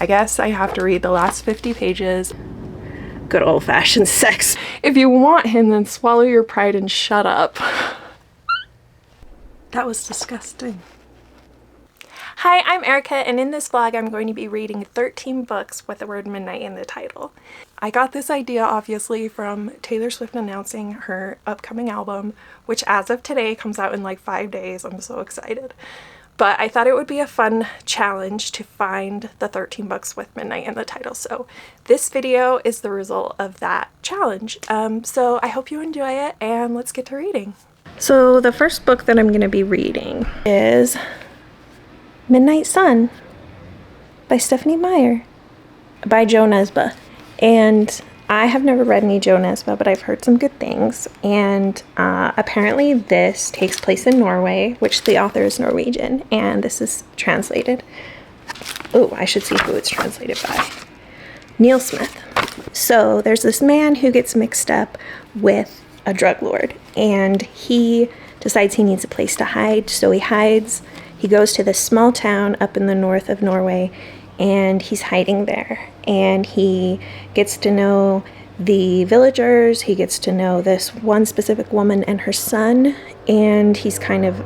I guess I have to read the last 50 pages. Good old-fashioned sex. If you want him, then swallow your pride and shut up. That was disgusting. Hi, I'm Erica, and in this vlog I'm going to be reading 13 books with the word midnight in the title. I got this idea obviously from Taylor Swift announcing her upcoming album, which as of today comes out in like 5 days. I'm so excited. But I thought it would be a fun challenge to find the 13 books with midnight in the title. So this video is the result of that challenge. So I hope you enjoy it, and let's get to reading. So the first book that I'm going to be reading is Midnight Sun by Stephanie Meyer by Jo Nesbø. And I have never read any Jo Nesbø, but I've heard some good things. And apparently this takes place in Norway, which the author is Norwegian, and this is translated. Oh, I should see who it's translated by. Neil Smith. So there's this man who gets mixed up with a drug lord, and he decides he needs a place to hide, so he hides. He goes to this small town up in the north of Norway, and he's hiding there. And he gets to know the villagers, he gets to know this one specific woman and her son, and he's kind of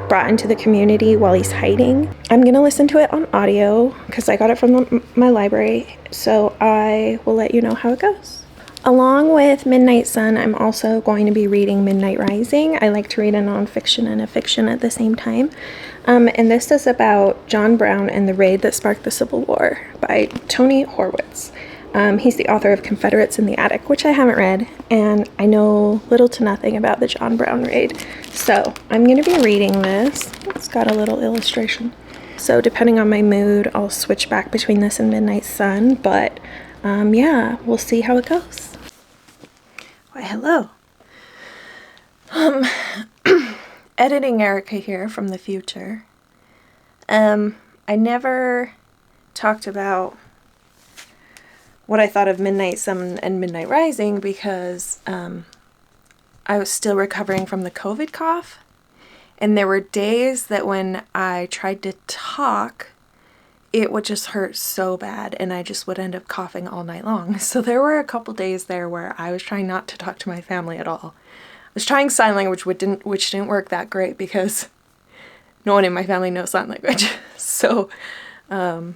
brought into the community while he's hiding. I'm gonna listen to it on audio because I got it from my library, so I will let you know how it goes. Along with Midnight Sun, I'm also going to be reading Midnight Rising. I like to read a nonfiction and a fiction at the same time. And this is about John Brown and the Raid That Sparked the Civil War by Tony Horwitz. He's the author of Confederates in the Attic, which I haven't read, and I know little to nothing about the John Brown raid. So I'm going to be reading this. It's got a little illustration. So depending on my mood, I'll switch back between this and Midnight Sun, but yeah, we'll see how it goes. Why, hello. Editing Erica here from the future. I never talked about what I thought of Midnight Sun and Midnight Rising because I was still recovering from the COVID cough, and there were days that when I tried to talk, it would just hurt so bad, and I just would end up coughing all night long. So there were a couple days there where I was trying not to talk to my family at all. I was trying sign language, which didn't work that great because no one in my family knows sign language. So here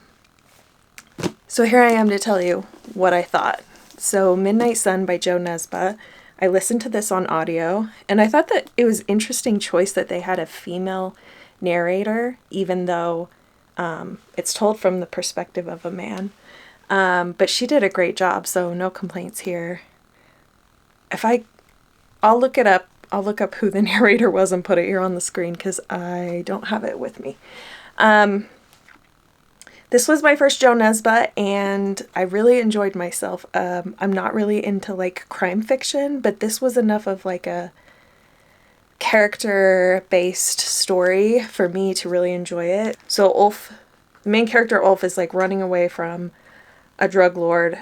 I am to tell you what I thought. So Midnight Sun by Jo Nesbø. I listened to this on audio, and I thought that it was an interesting choice that they had a female narrator, even though it's told from the perspective of a man. But she did a great job, so no complaints here. I'll look it up. I'll look up who the narrator was and put it here on the screen because I don't have it with me. This was my first Jo Nesbø, and I really enjoyed myself. I'm not really into like crime fiction, but this was enough of like a character-based story for me to really enjoy it. So Ulf, the main character Ulf, is like running away from a drug lord,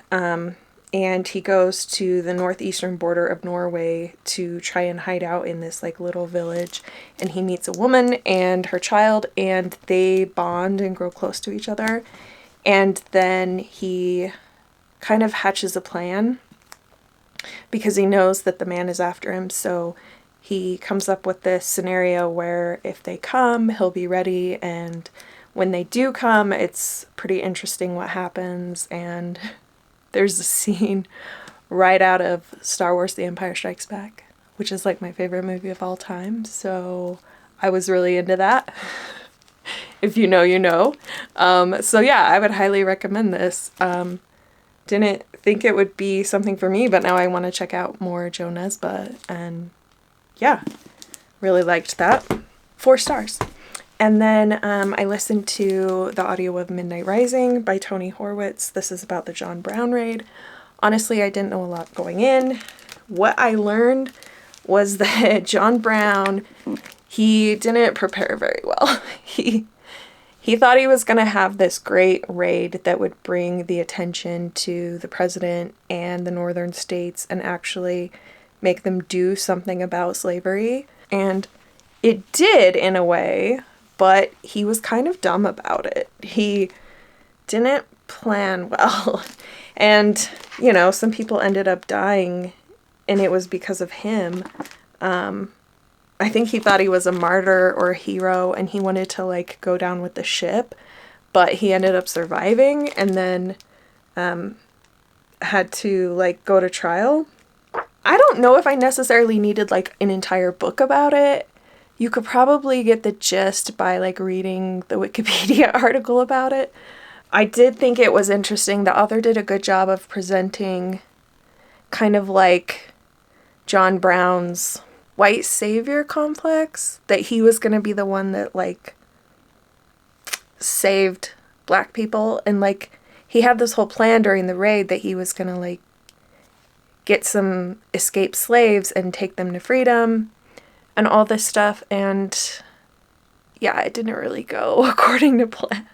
and he goes to the northeastern border of Norway to try and hide out in this like little village, and he meets a woman and her child, and they bond and grow close to each other. And then he kind of hatches a plan because he knows that the man is after him, so he comes up with this scenario where if they come, he'll be ready, and when they do come, it's pretty interesting what happens. And there's a scene right out of Star Wars The Empire Strikes Back, which is like my favorite movie of all time, so I was really into that. If you know, you know. So yeah, I would highly recommend this. Didn't think it would be something for me, but now I want to check out more Jo Nesbø, and yeah, really liked that. 4 stars. And then I listened to the audio of Midnight Rising by Tony Horwitz. This is about the John Brown raid. Honestly, I didn't know a lot going in. What I learned was that John Brown, he didn't prepare very well. He thought he was going to have this great raid that would bring the attention to the president and the northern states and actually make them do something about slavery. And it did in a way, but he was kind of dumb about it. He didn't plan well. And, you know, some people ended up dying, and it was because of him. I think he thought he was a martyr or a hero, and he wanted to, like, go down with the ship, but he ended up surviving, and then had to, like, go to trial. I don't know if I necessarily needed, like, an entire book about it. You could probably get the gist by, like, reading the Wikipedia article about it. I did think it was interesting. The author did a good job of presenting kind of like John Brown's white savior complex, that he was going to be the one that, like, saved black people. And, like, he had this whole plan during the raid that he was going to, like, get some escaped slaves and take them to freedom and all this stuff. And yeah, it didn't really go according to plan.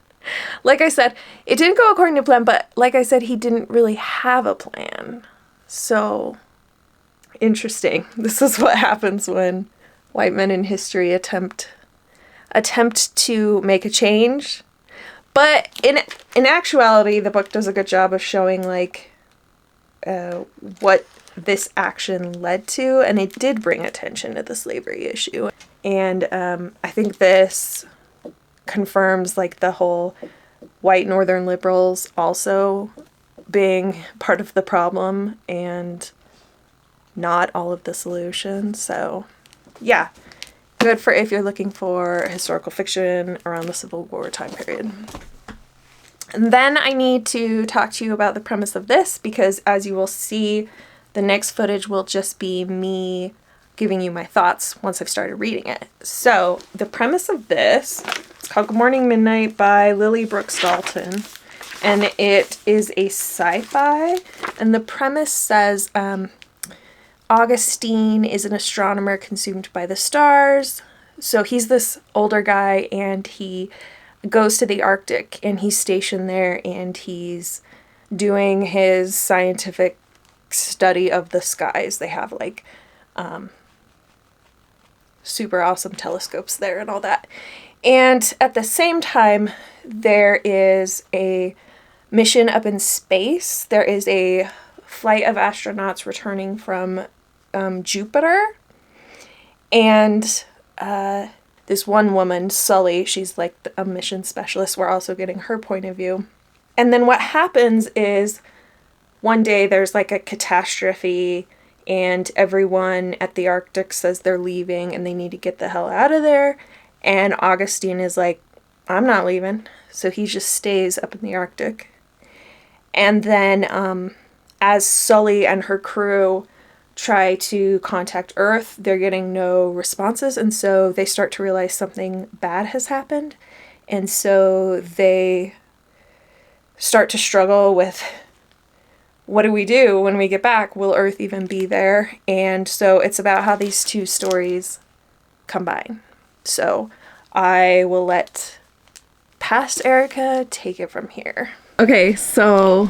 Like I said, it didn't go according to plan, but like I said, he didn't really have a plan. So interesting. This is what happens when white men in history attempt to make a change. But in actuality, the book does a good job of showing, like, what this action led to, and it did bring attention to the slavery issue. And I think this confirms, like, the whole white northern liberals also being part of the problem and not all of the solution. So yeah, good for if you're looking for historical fiction around the Civil War time period. And then I need to talk to you about the premise of this, because as you will see, the next footage will just be me giving you my thoughts once I've started reading it. So the premise of this, it's called Good Morning Midnight by Lily Brooks Dalton, and it is a sci-fi, and the premise says Augustine is an astronomer consumed by the stars. So he's this older guy, and he goes to the Arctic, and he's stationed there, and he's doing his scientific study of the skies. They have, like, super awesome telescopes there and all that. And at the same time, there is a mission up in space. There is a flight of astronauts returning from Jupiter. And this one woman, Sully, she's like a mission specialist. We're also getting her point of view. And then what happens is one day there's, like, a catastrophe, and everyone at the Arctic says they're leaving and they need to get the hell out of there. And Augustine is like, I'm not leaving. So he just stays up in the Arctic. And then as Sully and her crew try to contact Earth, they're getting no responses. And so they start to realize something bad has happened. And so they start to struggle with, what do we do when we get back? Will Earth even be there? And so it's about how these two stories combine. So I will let past Erica take it from here. Okay, so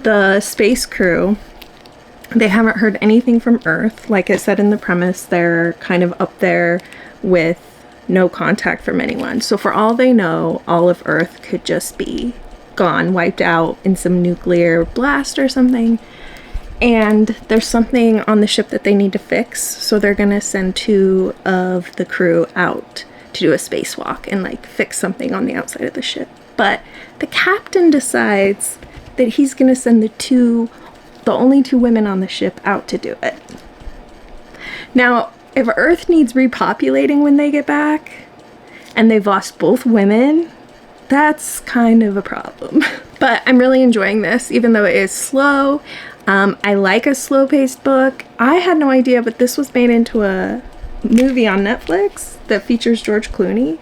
the space crew, they haven't heard anything from Earth. Like it said in the premise, they're kind of up there with no contact from anyone. So for all they know, all of Earth could just be gone, wiped out in some nuclear blast or something. And there's something on the ship that they need to fix, so they're gonna send 2 of the crew out to do a spacewalk and, like, fix something on the outside of the ship. But the captain decides that he's gonna send the only 2 women on the ship out to do it. Now, if Earth needs repopulating when they get back, and they've lost both women, that's kind of a problem. But I'm really enjoying this, even though it is slow. I like a slow-paced book. I had no idea, but this was made into a movie on Netflix that features George Clooney.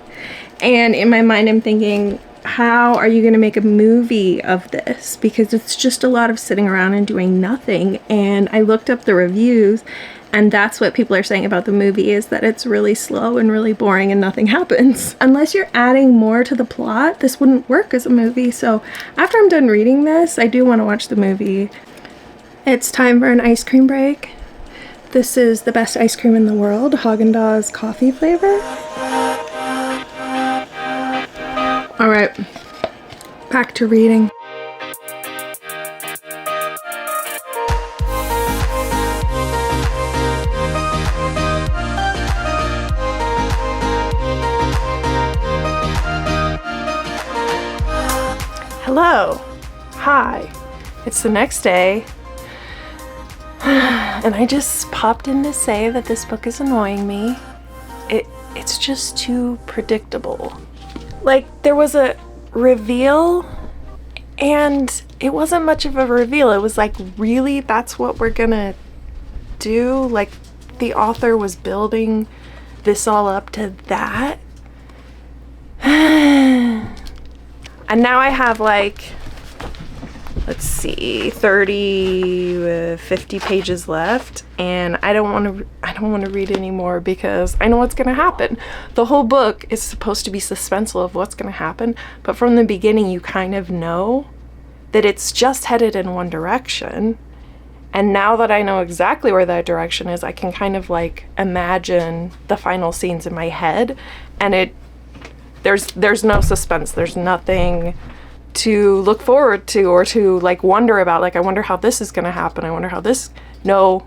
And in my mind, I'm thinking, how are you going to make a movie of this? Because it's just a lot of sitting around and doing nothing. And I looked up the reviews, and that's what people are saying about the movie, is that it's really slow and really boring and nothing happens. Unless you're adding more to the plot, this wouldn't work as a movie. So after I'm done reading this, I do want to watch the movie. It's time for an ice cream break. This is the best ice cream in the world, Haagen-Dazs coffee flavor. All right, Back to reading. Hello. Hi. It's the next day. And I just popped in to say that this book is annoying me. It's just too predictable. Like, there was a reveal, and it wasn't much of a reveal. It was like, really? That's what we're gonna do? Like, the author was building this all up to that? And now I have, like, let's see, 50 pages left, and I don't want to read anymore because I know what's going to happen. The whole book is supposed to be suspenseful of what's going to happen, but from the beginning you kind of know that it's just headed in one direction. And now that I know exactly where that direction is, I can kind of like imagine the final scenes in my head, and there's no suspense. There's nothing to look forward to or to like wonder about. Like, I wonder how this is going to happen. I wonder how this. No,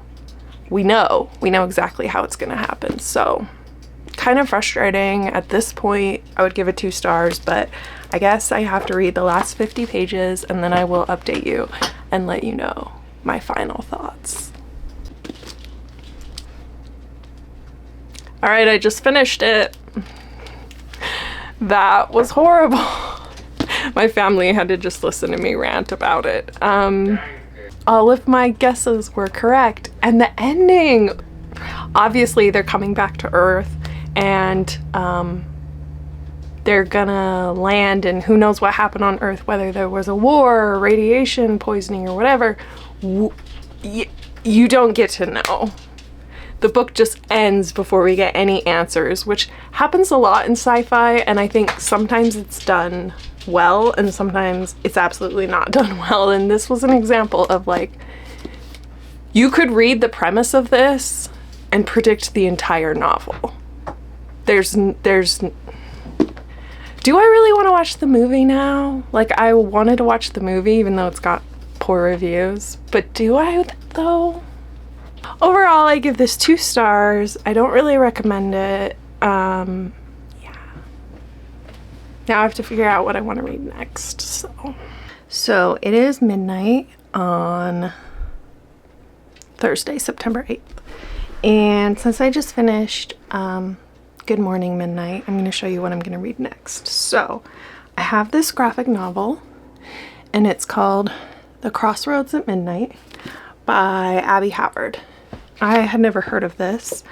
we know exactly how it's going to happen. So kind of frustrating at this point. I would give it 2 stars, but I guess I have to read the last 50 pages and then I will update you and let you know my final thoughts. All right, I just finished it. That was horrible. My family had to just listen to me rant about it. All of my guesses were correct. And the ending, obviously they're coming back to Earth, and they're gonna land, and who knows what happened on Earth, whether there was a war or radiation poisoning or whatever. You don't get to know. The book just ends before we get any answers, which happens a lot in sci-fi, and I think sometimes it's done well and sometimes it's absolutely not done well. And this was an example of, like, you could read the premise of this and predict the entire novel. Do I really want to watch the movie now? Like, I wanted to watch the movie even though it's got poor reviews, but do I though? Overall, I give this 2 stars. I don't really recommend it. Yeah. Now I have to figure out what I want to read next. So it is midnight on Thursday, September 8th. And since I just finished Good Morning Midnight, I'm going to show you what I'm going to read next. So I have this graphic novel, and it's called The Crossroads at Midnight by Abby Howard. I had never heard of this,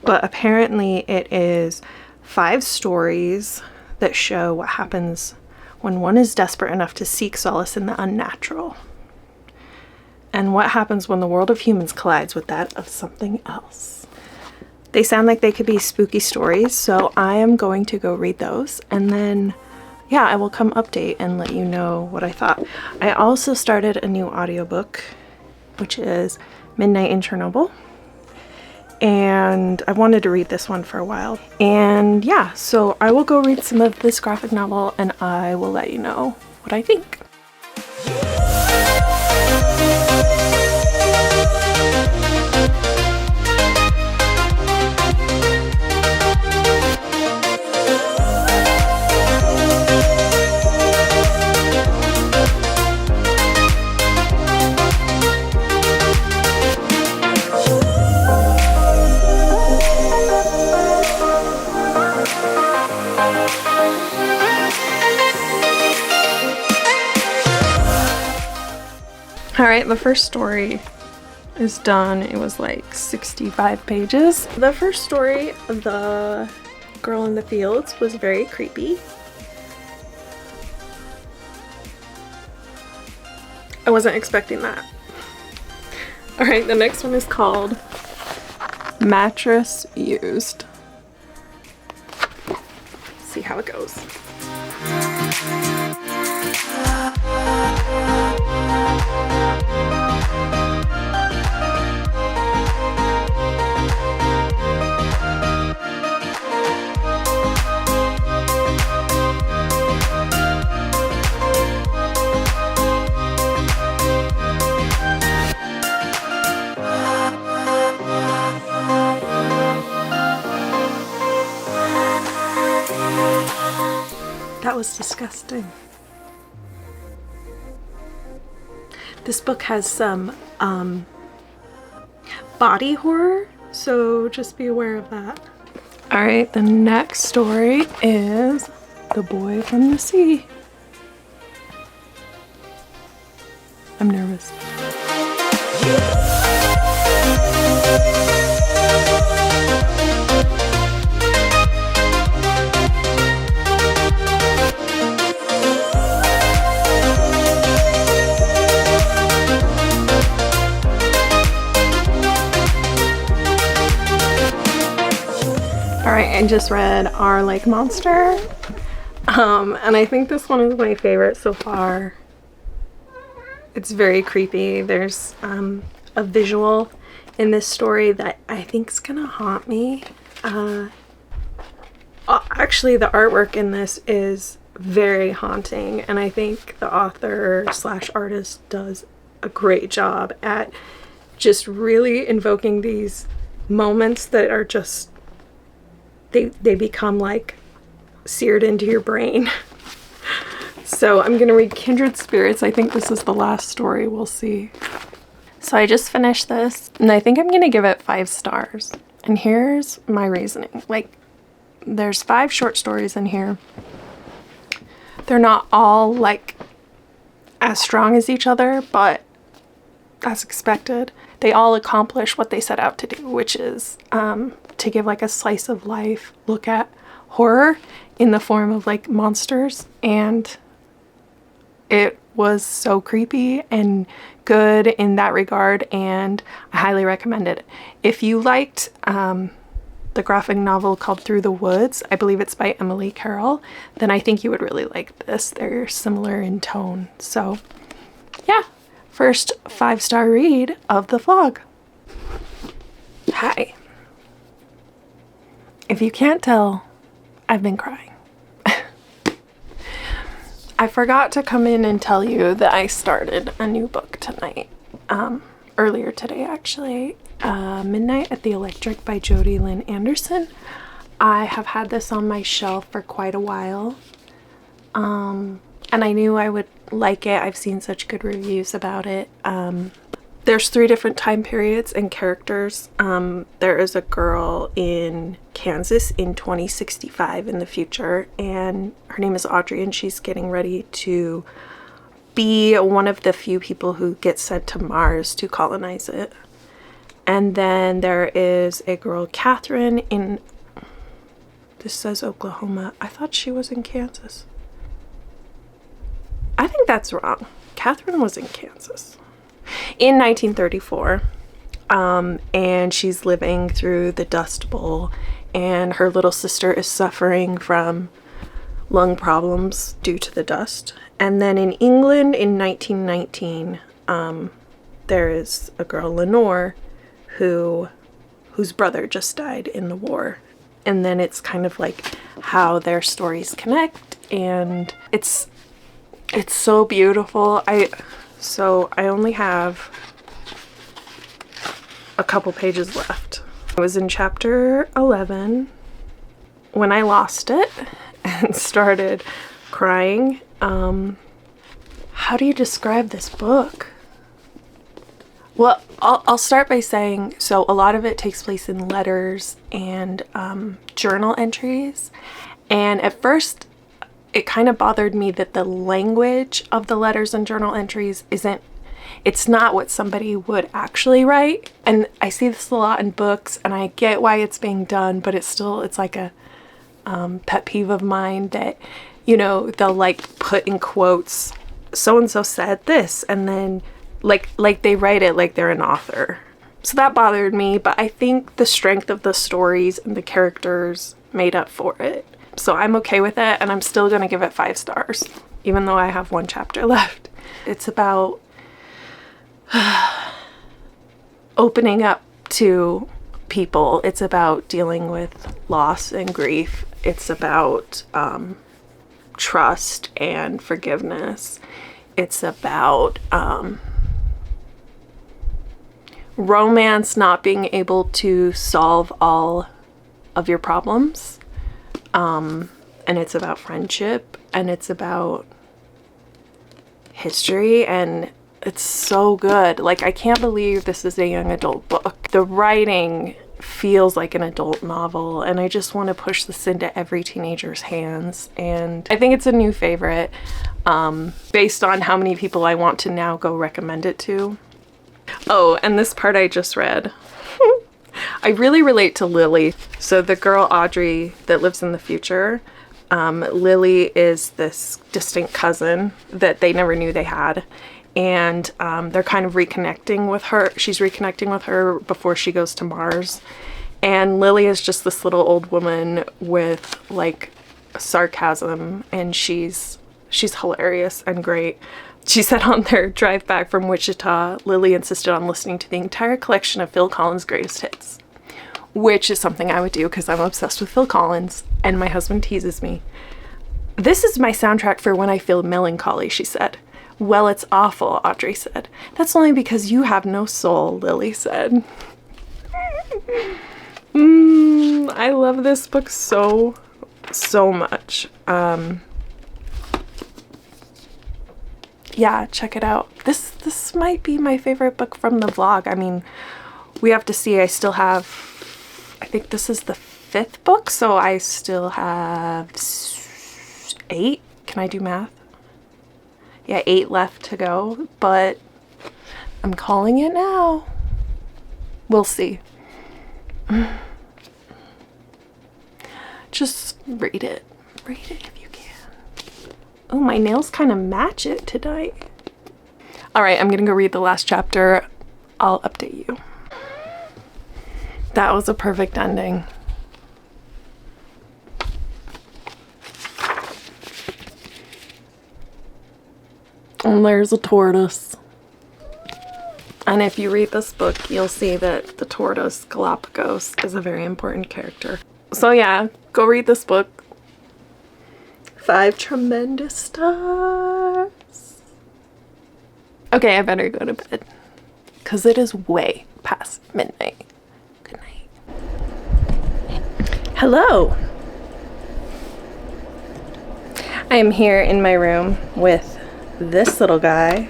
but apparently it is 5 stories that show what happens when one is desperate enough to seek solace in the unnatural, and what happens when the world of humans collides with that of something else. They sound like they could be spooky stories, so I am going to go read those, and then yeah, I will come update and let you know what I thought. I also started a new audiobook, which is Midnight in Chernobyl, and I wanted to read this one for a while. And yeah, so I will go read some of this graphic novel and I will let you know what I think. Alright, the first story is done. It was like 65 pages. The first story, The Girl in the Fields, was very creepy. I wasn't expecting that. Alright, the next one is called Mattress Used. Let's see how it goes. was disgusting. This book has some body horror, so just be aware of that. All right, the next story is The Boy from the Sea. I'm nervous. Alright, I just read Our Lake Monster, and I think this one is my favorite so far. It's very creepy. There's a visual in this story that I think is gonna haunt me. Actually, the artwork in this is very haunting, and I think the author / artist does a great job at just really invoking these moments that are just they become like seared into your brain. So I'm gonna read Kindred Spirits. I think this is the last story. We'll see. So I just finished this, and I think I'm gonna give it 5 stars. And here's my reasoning. Like, there's 5 short stories in here. They're not all like as strong as each other, but that's expected. They all accomplish what they set out to do, which is to give like a slice of life look at horror in the form of like monsters, and it was so creepy and good in that regard, and I highly recommend it. If you liked the graphic novel called Through the Woods, I believe it's by Emily Carroll, then I think you would really like this. They're similar in tone. So yeah, first 5-star read of the vlog. Hi. If you can't tell, I've been crying. I forgot to come in and tell you that I started a new book tonight. Earlier today, actually. Midnight at the Electric by Jodi Lynn Anderson. I have had this on my shelf for quite a while. And I knew I would like it. I've seen such good reviews about it. There's 3 different time periods and characters. There is a girl in Kansas in 2065 in the future, and her name is Audrey, and she's getting ready to be one of the few people who get sent to Mars to colonize it. And then there is a girl, Catherine, in, this says Oklahoma. I thought she was in Kansas. I think that's wrong. Catherine was in Kansas in 1934, and she's living through the Dust Bowl, and her little sister is suffering from lung problems due to the dust. And then in England in 1919, there is a girl, Lenore, whose brother just died in the war. And then it's kind of like how their stories connect, and it's so beautiful. So I only have a couple pages left. I was in chapter 11 when I lost it and started crying. How do you describe this book? Well, I'll start by saying, so a lot of it takes place in letters and journal entries. And at first, it kind of bothered me that the language of the letters and journal entries it's not what somebody would actually write. And I see this a lot in books, and I get why it's being done, but it's like a pet peeve of mine that, you know, they'll like put in quotes, so-and-so said this, and then like they write it like they're an author. So that bothered me, but I think the strength of the stories and the characters made up for it. So I'm okay with it, and I'm still gonna give it 5 stars, even though I have 1 chapter left. It's about opening up to people. It's about dealing with loss and grief. It's about trust and forgiveness. It's about romance not being able to solve all of your problems. And it's about friendship and it's about history, and it's so good. Like, I can't believe this is a young adult book. The writing feels like an adult novel, and I just want to push this into every teenager's hands, and I think it's a new favorite based on how many people I want to now go recommend it to. Oh, and this part I just read. I really relate to Lily. So the girl Audrey that lives in the future, Lily is this distant cousin that they never knew they had. And they're kind of reconnecting with her. She's reconnecting with her before she goes to Mars. And Lily is just this little old woman with like sarcasm, and she's hilarious and great. She said on their drive back from Wichita, Lily insisted on listening to the entire collection of Phil Collins' greatest hits, which is something I would do because I'm obsessed with Phil Collins, and my husband teases me. This is my soundtrack for when I feel melancholy, she said. Well, it's awful, Audrey said. That's only because you have no soul, Lily said. I love this book so much. Yeah, check it out. This might be my favorite book from the vlog. I mean, we have to see. I still have, I think this is the 5th book, so I still have 8. Can I do math? Yeah, 8 left to go, but I'm calling it now. We'll see. Just read it. Read it if you can. Oh, my nails kind of match it tonight. All right, I'm gonna go read the last chapter. I'll update you. That was a perfect ending. And there's a tortoise. And if you read this book, you'll see that the tortoise Galapagos is a very important character. So yeah, go read this book. 5 tremendous stars. Okay, I better go to bed because it is way past midnight. Good night. Hello. I am here in my room with this little guy.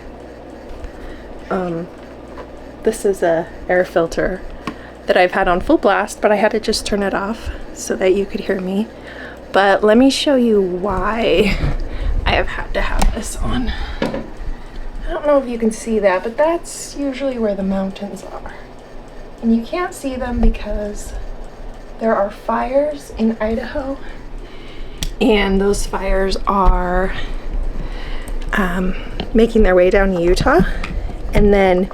This is a air filter that I've had on full blast, but I had to just turn it off so that you could hear me. But let me show you why I have had to have this on. I don't know if you can see that, but that's usually where the mountains are. And you can't see them because there are fires in Idaho, and those fires are making their way down to Utah. And then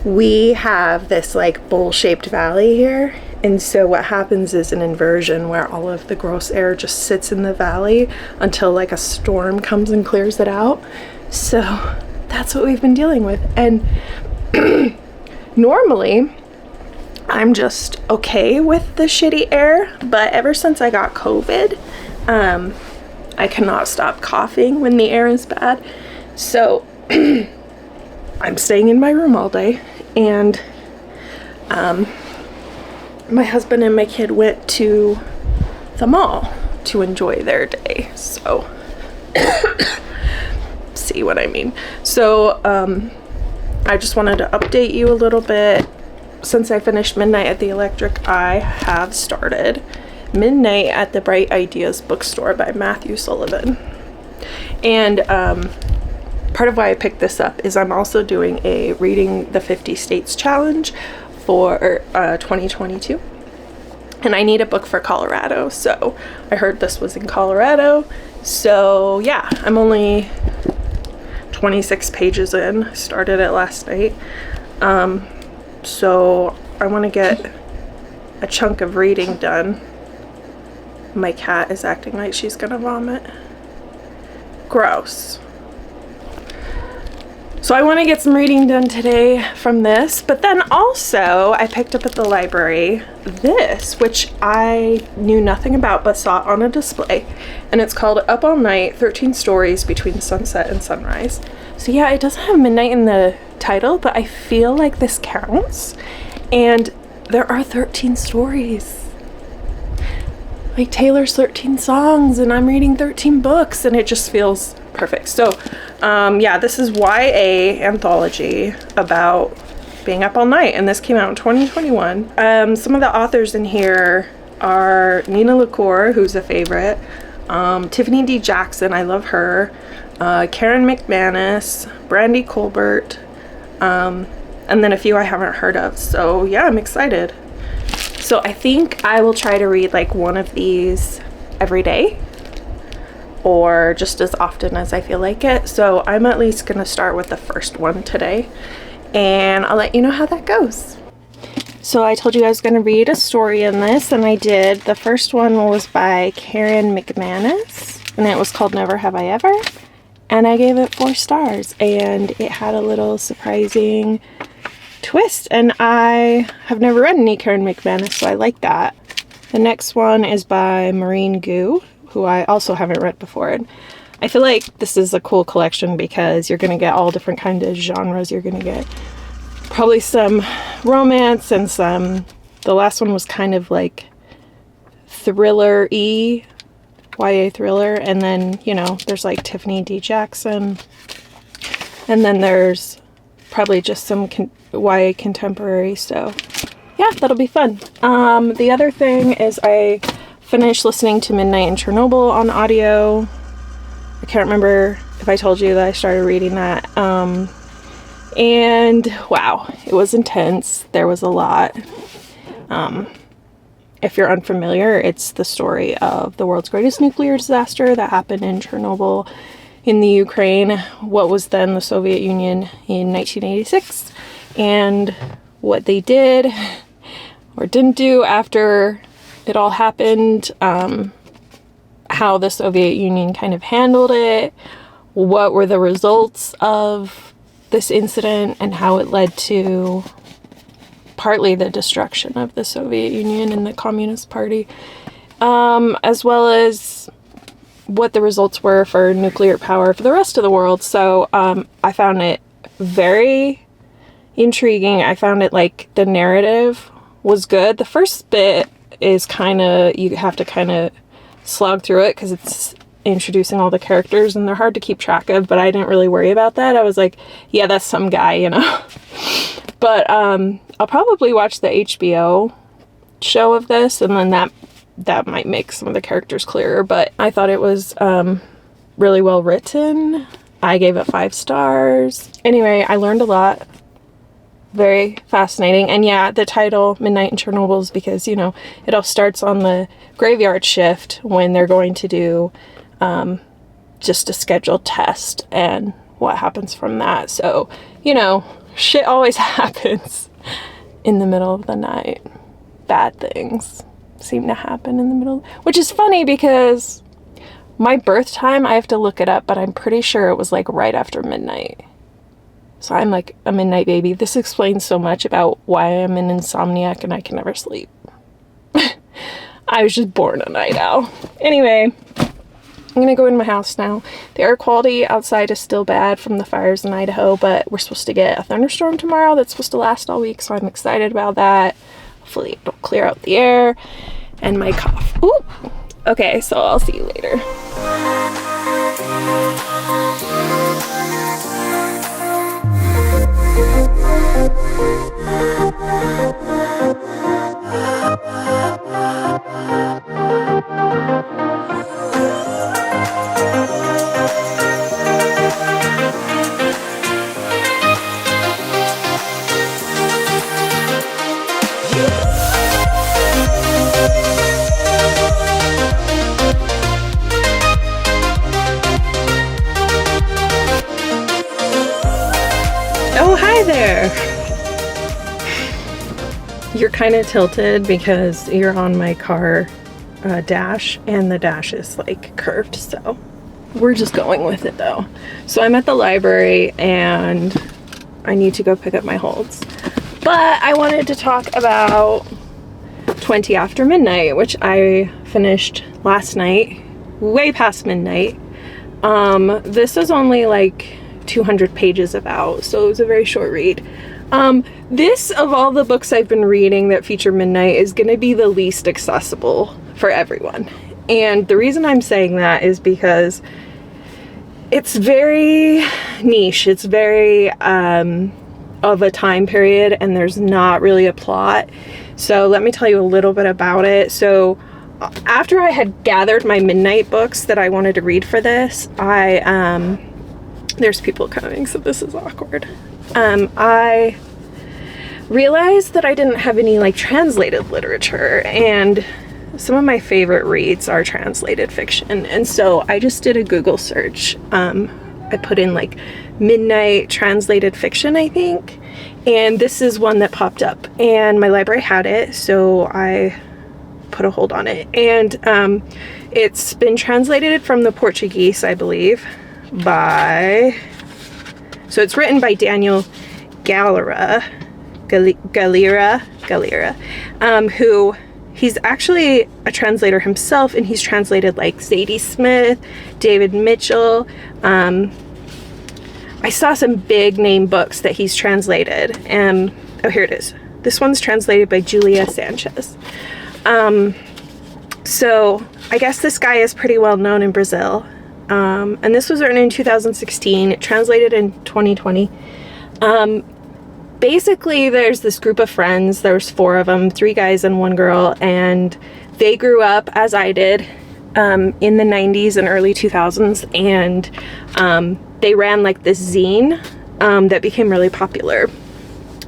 we have this like bowl-shaped valley here, and so what happens is an inversion where all of the gross air just sits in the valley until like a storm comes and clears it out. So that's what we've been dealing with. And normally I'm just okay with the shitty air, but ever since I got COVID, I cannot stop coughing when the air is bad. So I'm staying in my room all day, and my husband and my kid went to the mall to enjoy their day. So see what I mean. So I just wanted to update you a little bit. Since I finished Midnight at the Electric, I have started Midnight at the Bright Ideas bookstore by Matthew Sullivan. And part of why I picked this up is I'm also doing a Reading the 50 States challenge for 2022. And I need a book for Colorado. So I heard this was in Colorado. So yeah, I'm only 26 pages in. I started it last night. So I want to get a chunk of reading done. My cat is acting like she's gonna vomit. Gross. So I want to get some reading done today from this, but then also I picked up at the library this, which I knew nothing about but saw on a display, and it's called Up All Night, 13 Stories Between Sunset and Sunrise. So yeah, it doesn't have midnight in the title, but I feel like this counts, and there are 13 stories. like Taylor's 13 songs and I'm reading 13 books, and it just feels perfect. So yeah, this is YA anthology about being up all night, and this came out in 2021. Some of the authors in here are Nina LaCour, who's a favorite, Tiffany D. Jackson, I love her, Karen McManus, Brandy Colbert, and then a few I haven't heard of. So yeah, I'm excited. So I think I will try to read like one of these every day, or just as often as I feel like it. So I'm at least gonna start with the first one today, and I'll let you know how that goes. So I told you I was gonna read a story in this, and I did. The first one was by Karen McManus, and it was called Never Have I Ever, and I gave it 4 stars, and it had a little surprising twist, and I have never read any Karen McManus, so I like that. The next one is by Maureen Gu, who I also haven't read before, and I feel like this is a cool collection because you're gonna get all different kind of genres. You're gonna get probably some romance and some, the last one was kind of like thriller-y, YA thriller, and then, you know, there's like Tiffany D. Jackson, and then there's probably just some YA contemporary, so yeah, that'll be fun. The other thing is I finished listening to Midnight in Chernobyl on audio. I can't remember if I told you that I started reading that. And wow, it was intense. There was a lot. If you're unfamiliar, it's the story of the world's greatest nuclear disaster that happened in Chernobyl in the Ukraine, what was then the Soviet Union in 1986, and what they did or didn't do after it all happened, how the Soviet Union kind of handled it, what were the results of this incident, and how it led to partly the destruction of the Soviet Union and the Communist Party, as well as what the results were for nuclear power for the rest of the world. So I found it very intriguing. I found it like the narrative was good. The first bit is kind of, you have to kind of slog through it because it's introducing all the characters and they're hard to keep track of, but I didn't really worry about that. I was like, yeah, that's some guy, you know. But I'll probably watch the HBO show of this, and then that might make some of the characters clearer. But I thought it was really well written. I gave it 5 stars. Anyway, I learned a lot. Very fascinating. And yeah, the title Midnight in Chernobyl is because, you know, it all starts on the graveyard shift when they're going to do just a scheduled test and what happens from that. So, you know, shit always happens in the middle of the night. Bad things seem to happen in the middle, which is funny because my birth time, I have to look it up, but I'm pretty sure it was like right after midnight. So I'm like a midnight baby. This explains so much about why I'm an insomniac and I can never sleep. I was just born a night owl. Anyway, I'm gonna go in my house now. The air quality outside is still bad from the fires in Idaho, but we're supposed to get a thunderstorm tomorrow that's supposed to last all week, so I'm excited about that. Hopefully it'll clear out the air and my cough. Ooh. Okay, so I'll see you later. Oh, hi there. You're kind of tilted because you're on my car dash, and the dash is like curved, so we're just going with it though. So I'm at the library and I need to go pick up my holds, but I wanted to talk about 20 After Midnight, which I finished last night, way past midnight. This is only like 200 pages about, so it was a very short read. This, of all the books I've been reading that feature midnight, is going to be the least accessible for everyone. And the reason I'm saying that is because it's very niche. It's very of a time period, and there's not really a plot. So let me tell you a little bit about it. So after I had gathered my midnight books that I wanted to read for this, there's people coming, so this is awkward. I realized that I didn't have any like translated literature, and some of my favorite reads are translated fiction. And so I just did a Google search. I put in like midnight translated fiction, I think, and this is one that popped up, and my library had it, so I put a hold on it. And it's been translated from the Portuguese, I believe, so it's written by Daniel Galera, who he's actually a translator himself, and he's translated like Zadie Smith, David Mitchell. I saw some big name books that he's translated, and oh, here it is. This one's translated by Julia Sanchez. So I guess this guy is pretty well known in Brazil. And this was written in 2016, translated in 2020. Basically, there's this group of friends. There's 4 of them, 3 guys and 1 girl, and they grew up, as I did, in the 90s and early 2000s, and they ran like this zine that became really popular.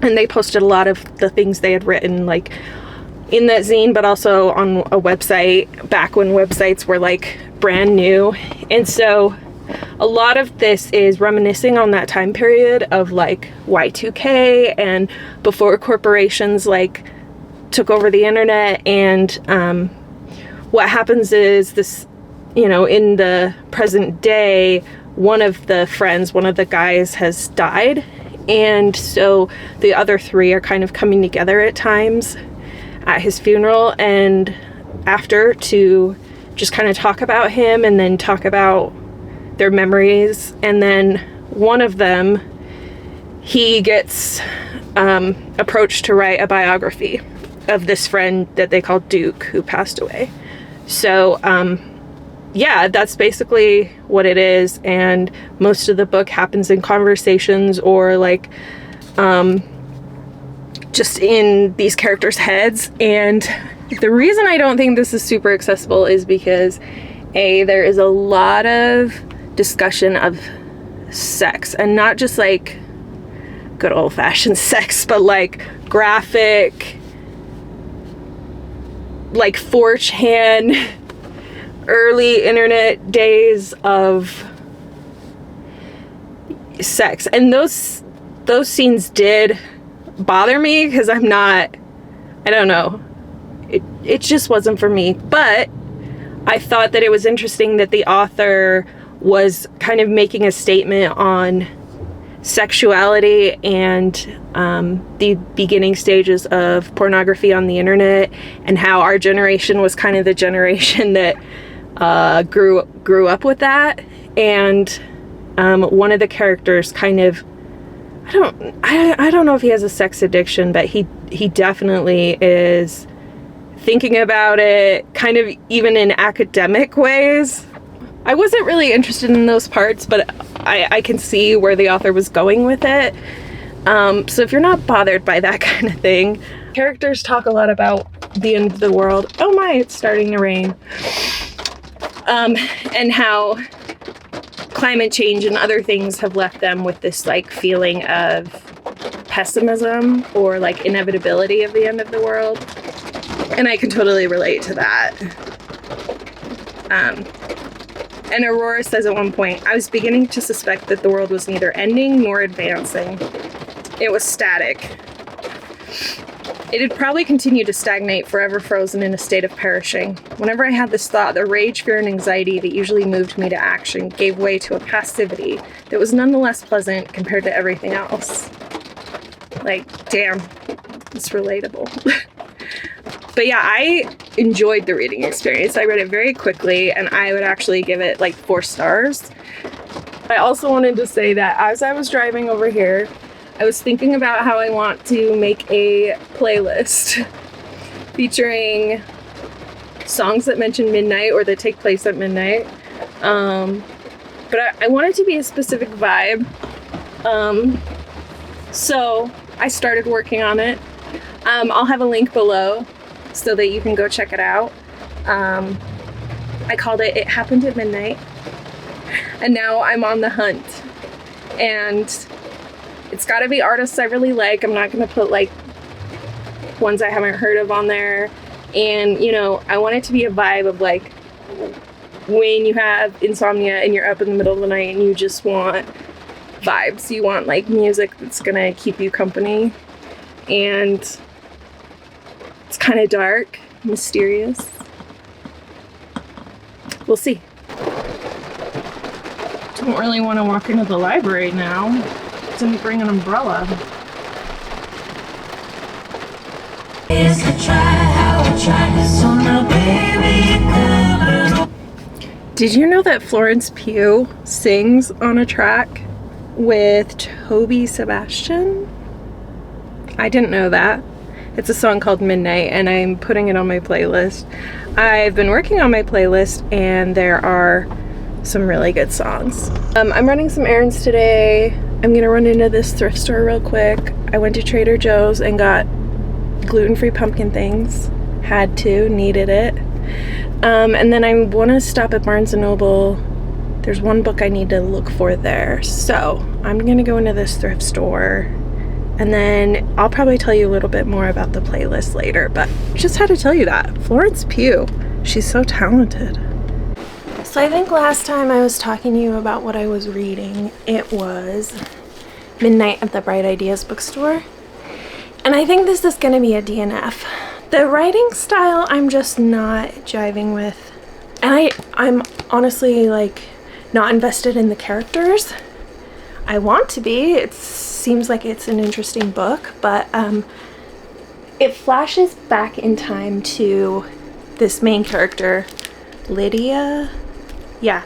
And they posted a lot of the things they had written, like, in that zine, but also on a website back when websites were like brand new. And so a lot of this is reminiscing on that time period of like Y2K and before corporations like took over the internet. And what happens is this, you know, in the present day, one of the guys has died, and so the other 3 are kind of coming together at times at his funeral and after to just kind of talk about him and then talk about their memories. And then one of them, he gets approached to write a biography of this friend that they call Duke, who passed away. So yeah, that's basically what it is. And most of the book happens in conversations or like just in these characters' heads. And the reason I don't think this is super accessible is because there is a lot of discussion of sex, and not just like good old-fashioned sex, but like graphic, like 4chan, early internet days of sex. And those scenes did bother me because I don't know, it just wasn't for me. But I thought that it was interesting that the author was kind of making a statement on sexuality and the beginning stages of pornography on the internet, and how our generation was kind of the generation that grew up with that. And one of the characters kind of, I don't know if he has a sex addiction, but he definitely is thinking about it kind of even in academic ways. I wasn't really interested in those parts, but I can see where the author was going with it. So if you're not bothered by that kind of thing, characters talk a lot about the end of the world. Oh my, it's starting to rain. And how climate change and other things have left them with this like feeling of pessimism or like inevitability of the end of the world. And I can totally relate to that. And Aurora says at one point, I was beginning to suspect that the world was neither ending nor advancing. It was static. It had probably continued to stagnate, forever frozen in a state of perishing. Whenever I had this thought, the rage, fear, and anxiety that usually moved me to action gave way to a passivity that was nonetheless pleasant compared to everything else. Like, damn, it's relatable. But yeah, I enjoyed the reading experience. I read it very quickly, and I would actually give it like 4 stars. I also wanted to say that as I was driving over here, I was thinking about how I want to make a playlist featuring songs that mention midnight or that take place at midnight. But I want it to be a specific vibe. So I started working on it. I'll have a link below so that you can go check it out. I called it It Happened at Midnight. And now I'm on the hunt. And it's gotta be artists I really like. I'm not gonna put like ones I haven't heard of on there. And you know, I want it to be a vibe of like when you have insomnia and you're up in the middle of the night and you just want vibes. You want like music that's gonna keep you company. And it's kind of dark, mysterious. We'll see. Don't really want to walk into the library now. Didn't bring an umbrella. Did you know that Florence Pugh sings on a track with Toby Sebastian? I didn't know that. It's a song called Midnight, and I'm putting it on my playlist. I've been working on my playlist, and there are some really good songs. I'm running some errands today. I'm gonna run into this thrift store real quick. I went to Trader Joe's and got gluten-free pumpkin things. Had to, needed it. And then I want to stop at Barnes & Noble. There's one book I need to look for there. So I'm gonna go into this thrift store, and then I'll probably tell you a little bit more about the playlist later, but just had to tell you that. Florence Pugh, she's so talented. So I think last time I was talking to you about what I was reading, it was Midnight at the Bright Ideas bookstore. And I think this is gonna be a DNF. The writing style I'm just not jiving with. And I'm honestly like not invested in the characters. I want to be. It seems like it's an interesting book, but it flashes back in time to this main character, Lydia. Yeah,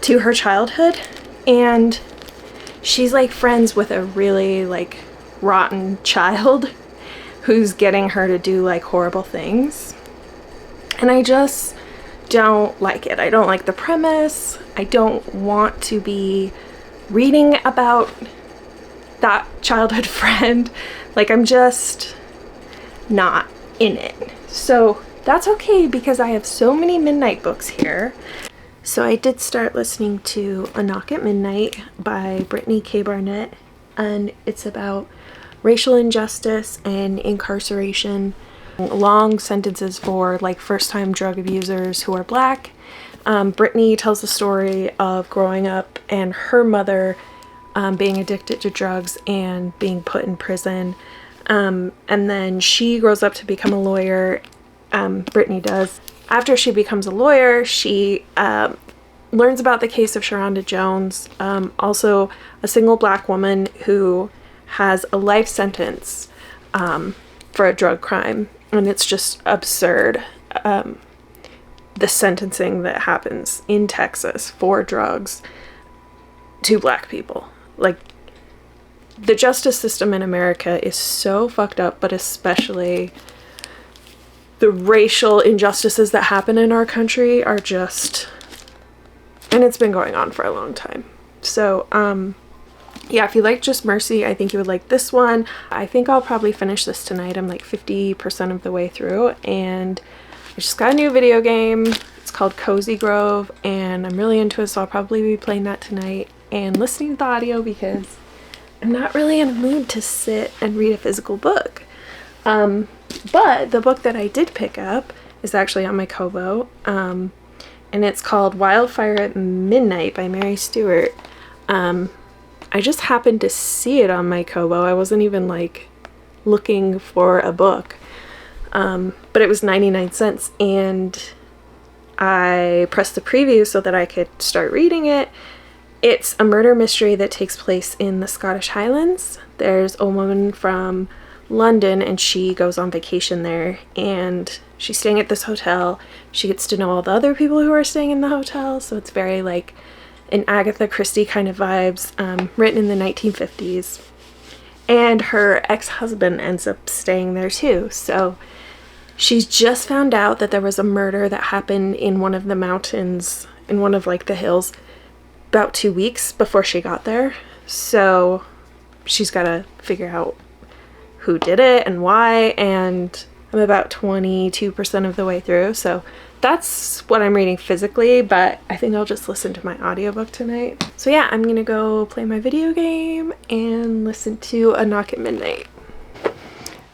to her childhood, and she's like friends with a really like rotten child who's getting her to do like horrible things. And I just don't like it. I don't like the premise. I don't want to be reading about that childhood friend. Like, I'm just not in it. So that's okay, because I have so many midnight books here. So I did start listening to A Knock at Midnight by Brittany K. Barnett, and it's about racial injustice and incarceration, long sentences for like first-time drug abusers who are Black. Brittany tells the story of growing up and her mother being addicted to drugs and being put in prison, and then she grows up to become a lawyer. Brittany does. After she becomes a lawyer, she learns about the case of Sharonda Jones, also a single Black woman who has a life sentence for a drug crime. And it's just absurd, the sentencing that happens in Texas for drugs to Black people. Like, the justice system in America is so fucked up, but especially the racial injustices that happen in our country are just, and it's been going on for a long time. So, yeah, if you like Just Mercy, I think you would like this one. I think I'll probably finish this tonight. I'm like 50% of the way through, and I just got a new video game. It's called Cozy Grove, and I'm really into it, so I'll probably be playing that tonight and listening to the audio, because I'm not really in a mood to sit and read a physical book. But the book that I did pick up is actually on my Kobo, and it's called Wildfire at Midnight by Mary Stewart. I just happened to see it on my Kobo. I wasn't even like looking for a book, but it was 99 cents, and I pressed the preview so that I could start reading it. It's a murder mystery that takes place in the Scottish Highlands. There's a woman from London, and she goes on vacation there, and she's staying at this hotel. She gets to know all the other people who are staying in the hotel, so it's very like an Agatha Christie kind of vibes, written in the 1950s. And her ex-husband ends up staying there too, so She's just found out that there was a murder that happened in one of the mountains, in one of like the hills, about 2 weeks before she got there. So she's got to figure out who did it and why, and I'm about 22% of the way through, so that's what I'm reading physically, but I think I'll just listen to my audiobook tonight. So yeah, I'm gonna go play my video game and listen to A Knock at Midnight.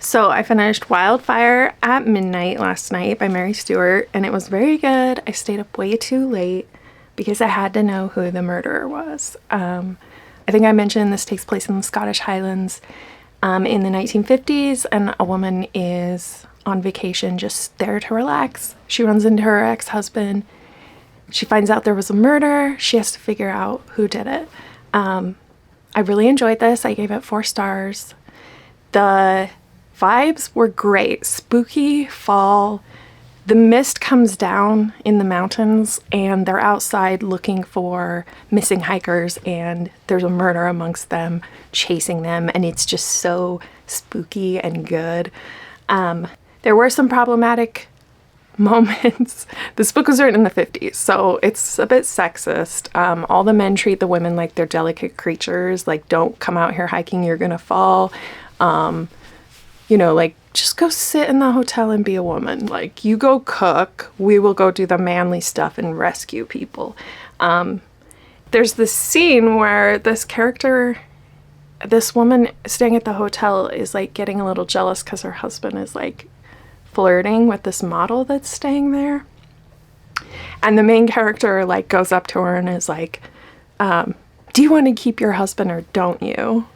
So I finished Wildfire at Midnight last night by Mary Stewart, and it was very good. I stayed up way too late because I had to know who the murderer was. I think I mentioned this takes place in the Scottish Highlands in the 1950s, and a woman is on vacation just there to relax. She runs into her ex-husband. She finds out there was a murder. She has to figure out who did it. I really enjoyed this. I gave it 4 stars. The vibes were great. Spooky fall. The mist comes down in the mountains and they're outside looking for missing hikers, and there's a murder amongst them, chasing them, and it's just so spooky and good. There were some problematic moments. This book was written in the 50s, so it's a bit sexist. All the men treat the women like they're delicate creatures, like, don't come out here hiking, you're gonna fall. You know, like, just go sit in the hotel and be a woman. Like, you go cook, we will go do the manly stuff and rescue people. There's this scene where this woman staying at the hotel is like getting a little jealous because her husband is like flirting with this model that's staying there. And the main character like goes up to her and is like, do you want to keep your husband or don't you?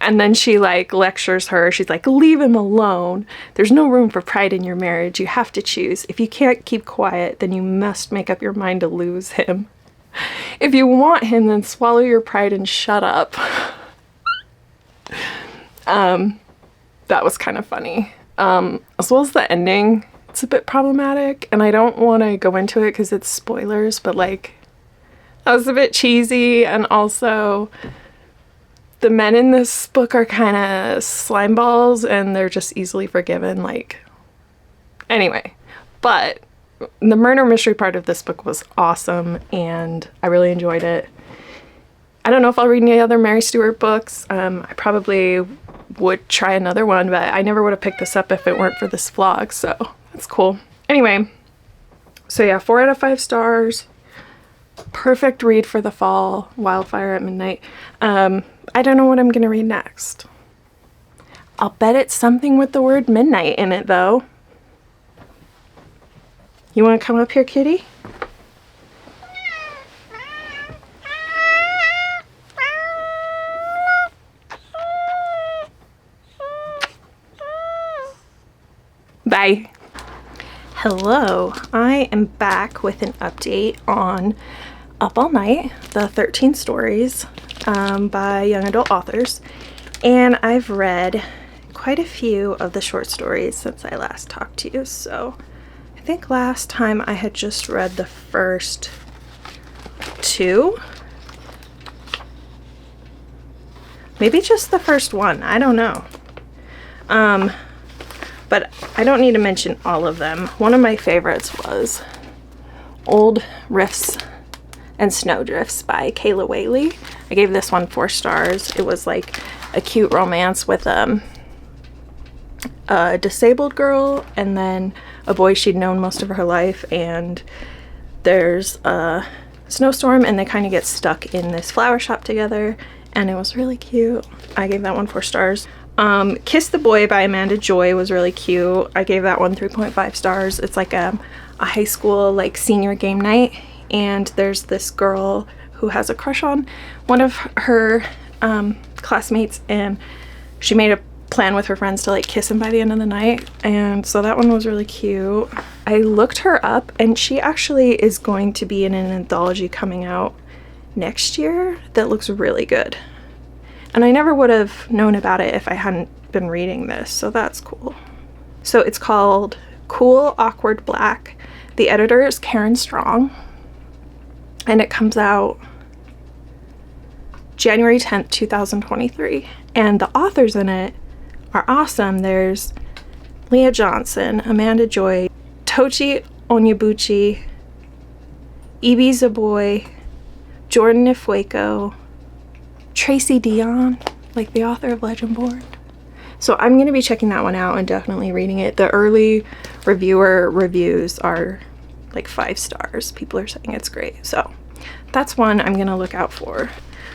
And then she like lectures her. She's like, leave him alone. There's no room for pride in your marriage. You have to choose. If you can't keep quiet, then you must make up your mind to lose him. If you want him, then swallow your pride and shut up. That was kind of funny. As well as the ending, it's a bit problematic, and I don't want to go into it because it's spoilers, but like, that was a bit cheesy, and also the men in this book are kind of slime balls and they're just easily forgiven. Like, anyway, but the murder mystery part of this book was awesome and I really enjoyed it. I don't know if I'll read any other Mary Stewart books. I probably would try another one, but I never would have picked this up if it weren't for this vlog, so that's cool. Anyway, so yeah, 4 out of 5 stars. Perfect read for the fall. Wildfire at Midnight. I don't know what I'm gonna read next. I'll bet it's something with the word midnight in it, though. You want to come up here, kitty? Bye. Hello, I am back with an update on Up All Night, the 13 stories by young adult authors, and I've read quite a few of the short stories since I last talked to you. So I think last time I had just read the first 2, maybe just the first one, I don't know. But I don't need to mention all of them. One of my favorites was Old Riffs and Snowdrifts by Kayla Whaley. I gave this one 4 stars. It was like a cute romance with a disabled girl and then a boy she'd known most of her life, and there's a snowstorm and they kind of get stuck in this flower shop together, and it was really cute. I gave that one 4 stars. Kiss the Boy by Amanda Joy was really cute. I gave that one 3.5 stars. It's like a high school like senior game night, and there's this girl who has a crush on one of her classmates, and she made a plan with her friends to like kiss him by the end of the night, and so that one was really cute. I looked her up and she actually is going to be in an anthology coming out next year that looks really good, and I never would have known about it if I hadn't been reading this, so that's cool. So it's called Cool Awkward Black. The editor is Karen Strong, and it comes out January 10th, 2023. And the authors in it are awesome. There's Leah Johnson, Amanda Joy, Tochi Onyebuchi, Ibi Zaboy, Jordan Ifueko, Tracy Dion, like the author of Legendborn. So I'm going to be checking that one out and definitely reading it. The early reviewer reviews are like 5 stars. People are saying it's great. So that's one I'm going to look out for.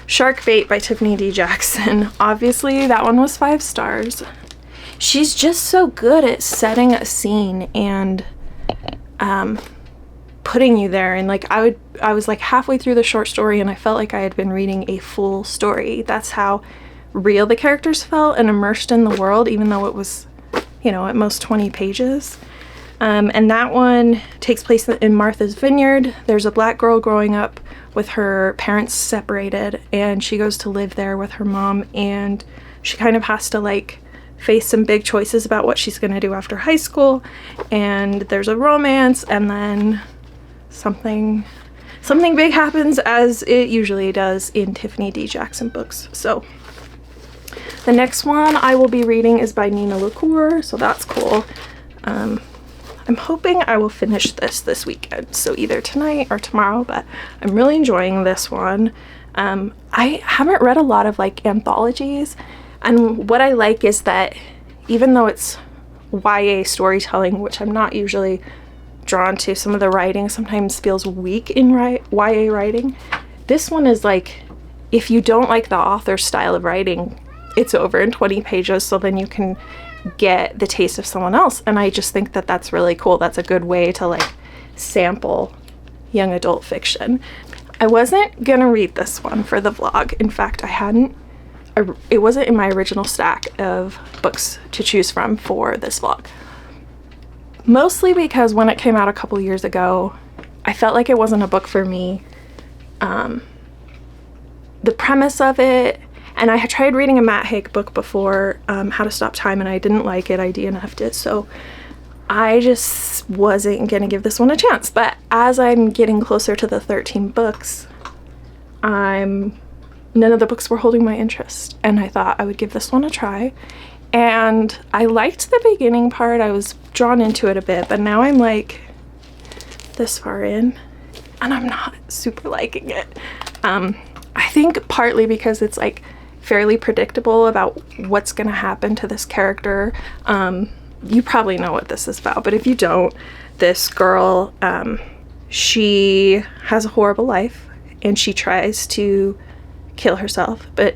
Shark Bait by Tiffany D. Jackson. Obviously that one was 5 stars. She's just so good at setting a scene and putting you there, and like I was like halfway through the short story and I felt like I had been reading a full story. That's how real the characters felt and immersed in the world, even though it was, you know, at most 20 pages. And that one takes place in Martha's Vineyard. There's a black girl growing up with her parents separated, and she goes to live there with her mom, and she kind of has to like face some big choices about what she's going to do after high school, and there's a romance, and then something big happens, as it usually does in Tiffany D. Jackson books. So the next one I will be reading is by Nina LaCour, so that's cool. I'm hoping I will finish this weekend, so either tonight or tomorrow, but I'm really enjoying this one. I haven't read a lot of like anthologies, and what I like is that even though it's YA storytelling, which I'm not usually drawn to, some of the writing sometimes feels weak in YA writing. This one is like, if you don't like the author's style of writing, it's over in 20 pages, so then you can get the taste of someone else. And I just think that that's really cool. That's a good way to like sample young adult fiction. I wasn't gonna read this one for the vlog. In fact, it wasn't in my original stack of books to choose from for this vlog. Mostly because when it came out a couple years ago, I felt like it wasn't a book for me. The premise of it, and I had tried reading a Matt Haig book before, How to Stop Time, and I didn't like it. I DNF'd it, so I just wasn't gonna give this one a chance. But as I'm getting closer to the 13 books, none of the books were holding my interest, and I thought I would give this one a try. And I liked the beginning part. I was drawn into it a bit, but now I'm like this far in and I'm not super liking it. I think partly because it's like fairly predictable about what's gonna happen to this character. You probably know what this is about, but if you don't, this girl, she has a horrible life and she tries to kill herself, but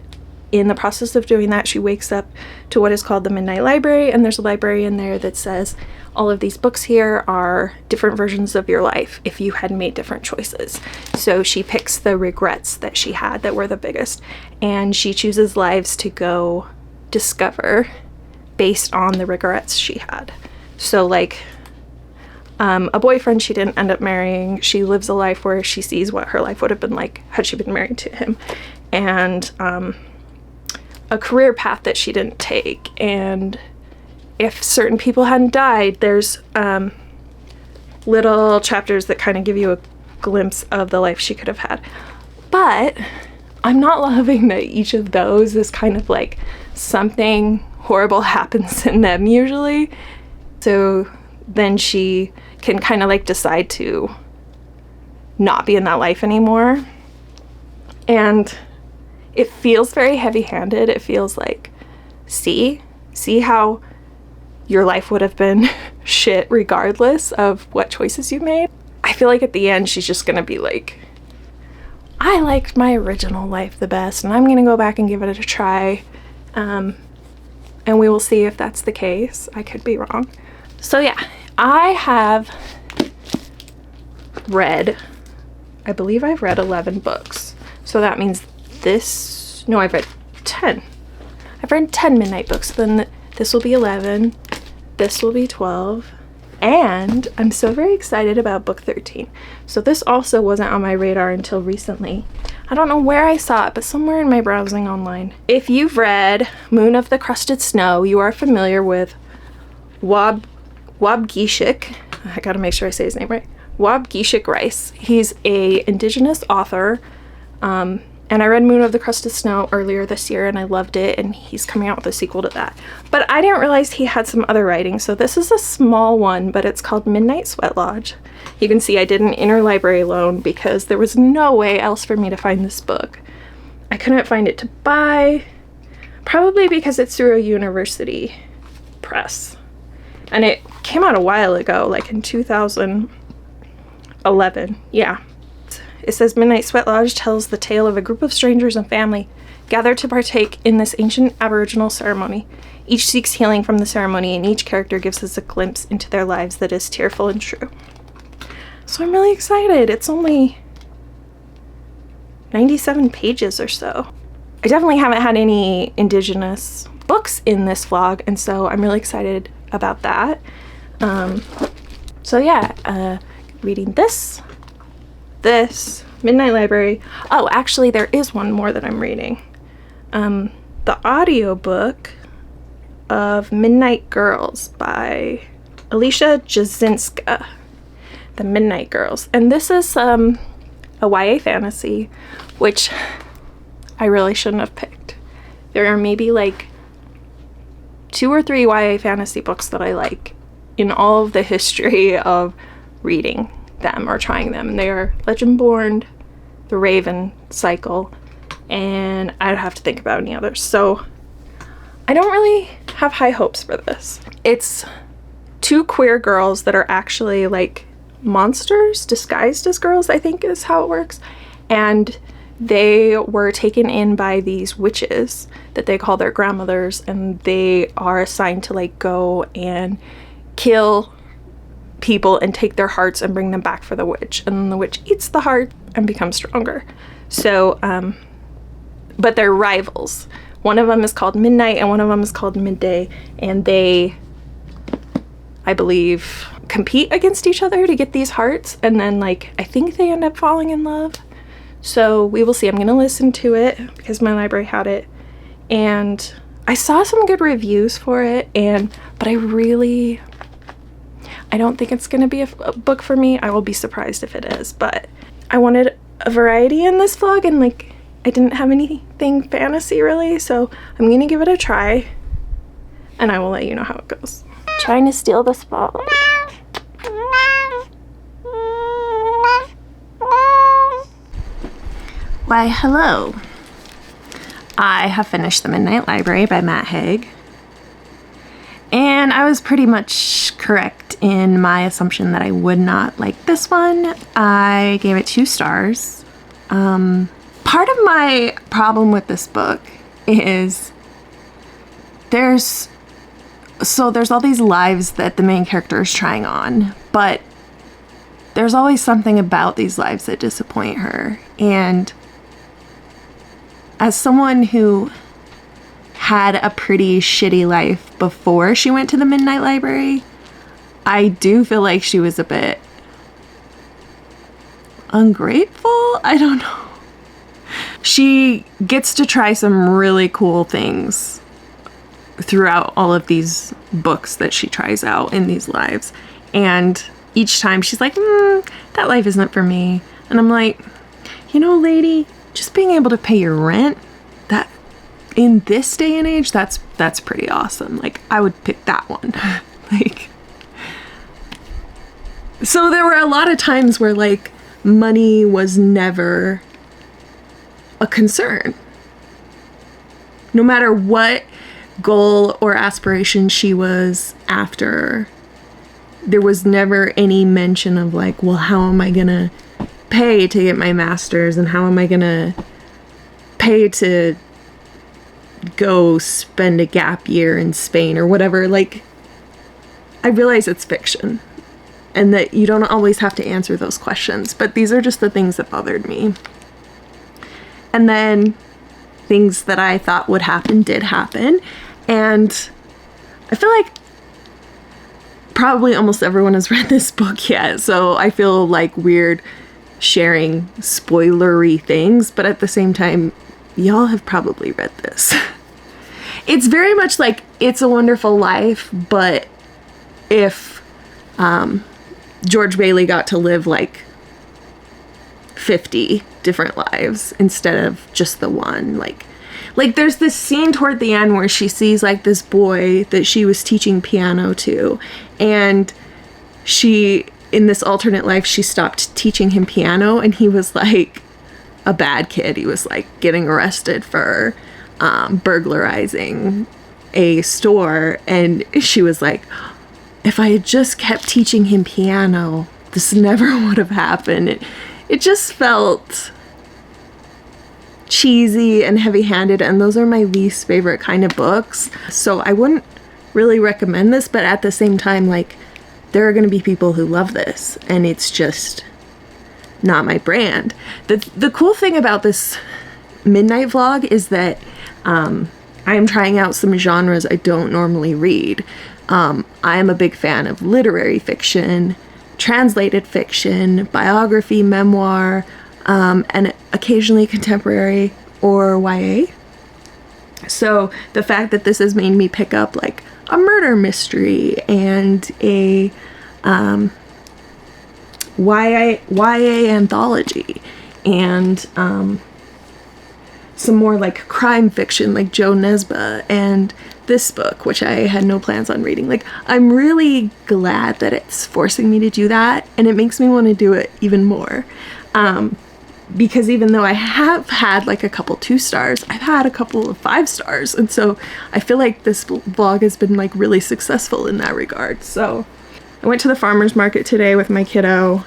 in the process of doing that, she wakes up to what is called the Midnight Library, and there's a librarian there that says all of these books here are different versions of your life if you had made different choices. So she picks the regrets that she had that were the biggest, and she chooses lives to go discover based on the regrets she had. So like a boyfriend she didn't end up marrying, she lives a life where she sees what her life would have been like had she been married to him, and a career path that she didn't take, and if certain people hadn't died, there's little chapters that kind of give you a glimpse of the life she could have had. But I'm not loving that each of those is kind of like something horrible happens in them usually, so then she can kind of like decide to not be in that life anymore. And it feels very heavy-handed. It feels like, see how your life would have been shit regardless of what choices you made. I feel like at the end she's just gonna be like, I liked my original life the best and I'm gonna go back and give it a try, and we will see if that's the case. I could be wrong. So yeah, I have read, I believe I've read 11 books, so that means I've read 10. I've read 10 midnight books, then this will be 11, this will be 12, and I'm so very excited about book 13. So this also wasn't on my radar until recently. I don't know where I saw it, but somewhere in my browsing online. If you've read Moon of the Crusted Snow, you are familiar with Wabgishik. I gotta make sure I say his name right. Wabgishik Rice. He's a indigenous author, And I read Moon of the Crusted Snow earlier this year and I loved it, and he's coming out with a sequel to that. But I didn't realize he had some other writing, so this is a small one, but it's called Midnight Sweat Lodge. You can see I did an interlibrary loan because there was no way else for me to find this book. I couldn't find it to buy, probably because it's through a university press. And it came out a while ago, like in 2011, yeah. It says Midnight Sweat Lodge tells the tale of a group of strangers and family gathered to partake in this ancient Aboriginal ceremony. Each seeks healing from the ceremony, and each character gives us a glimpse into their lives that is tearful and true. So I'm really excited. It's only 97 pages or so. I definitely haven't had any Indigenous books in this vlog, and so I'm really excited about that. So yeah, reading this, Midnight Library. Oh, actually there is one more that I'm reading. The audiobook of Midnight Girls by Alicia Jasinska. The Midnight Girls. And this is a YA fantasy, which I really shouldn't have picked. There are maybe like 2 or 3 YA fantasy books that I like in all of the history of reading them or trying them. And they are Legendborn, The Raven Cycle, and I'd have to think about any others. So I don't really have high hopes for this. It's 2 queer girls that are actually like monsters disguised as girls, I think is how it works. And they were taken in by these witches that they call their grandmothers, and they are assigned to like go and kill people and take their hearts and bring them back for the witch, and then the witch eats the heart and becomes stronger. So but they're rivals. One of them is called Midnight and one of them is called Midday, and they, I believe, compete against each other to get these hearts, and then like I think they end up falling in love. So we will see. I'm gonna listen to it because my library had it, and I saw some good reviews for it, but I don't think it's going to be a book for me. I will be surprised if it is, but I wanted a variety in this vlog, and like I didn't have anything fantasy really, so I'm going to give it a try and I will let you know how it goes. Trying to steal the spotlight. Why, hello. I have finished The Midnight Library by Matt Haig. And I was pretty much correct in my assumption that I would not like this one. I gave it 2 stars. Part of my problem with this book is there's all these lives that the main character is trying on, but there's always something about these lives that disappoint her. And as someone who had a pretty shitty life before she went to the Midnight Library, I do feel like she was a bit ungrateful. I don't know. She gets to try some really cool things throughout all of these books that she tries out in these lives. And each time she's like, that life isn't for me. And I'm like, you know, lady, just being able to pay your rent, that in this day and age, that's pretty awesome. Like, I would pick that one. Like, so there were a lot of times where like money was never a concern. No matter what goal or aspiration she was after, there was never any mention of like, well, how am I gonna pay to get my master's, and how am I gonna pay to go spend a gap year in Spain or whatever. Like, I realize it's fiction and that you don't always have to answer those questions, but these are just the things that bothered me. And then things that I thought would happen did happen, and I feel like probably almost everyone has read this book yet, so I feel like weird sharing spoilery things, but at the same time, y'all have probably read this. It's very much like It's a Wonderful Life, but if George Bailey got to live like 50 different lives instead of just the one. Like there's this scene toward the end where she sees like this boy that she was teaching piano to, and she, in this alternate life, she stopped teaching him piano, and he was like a bad kid. He was like getting arrested for burglarizing a store, and she was like, if I had just kept teaching him piano, this never would have happened. It just felt cheesy and heavy-handed, and those are my least favorite kind of books. So I wouldn't really recommend this, but at the same time, like, there are going to be people who love this, and it's just not my brand. The cool thing about this midnight vlog is that I'm trying out some genres I don't normally read. I am a big fan of literary fiction, translated fiction, biography, memoir, and occasionally contemporary or YA. So the fact that this has made me pick up like a murder mystery and a YA anthology and some more like crime fiction like Joe Nesbø and this book, which I had no plans on reading. Like, I'm really glad that it's forcing me to do that, and it makes me want to do it even more. Because even though I have had like a couple 2 stars, I've had a couple of 5 stars, and so I feel like this vlog has been like really successful in that regard. So I went to the farmer's market today with my kiddo,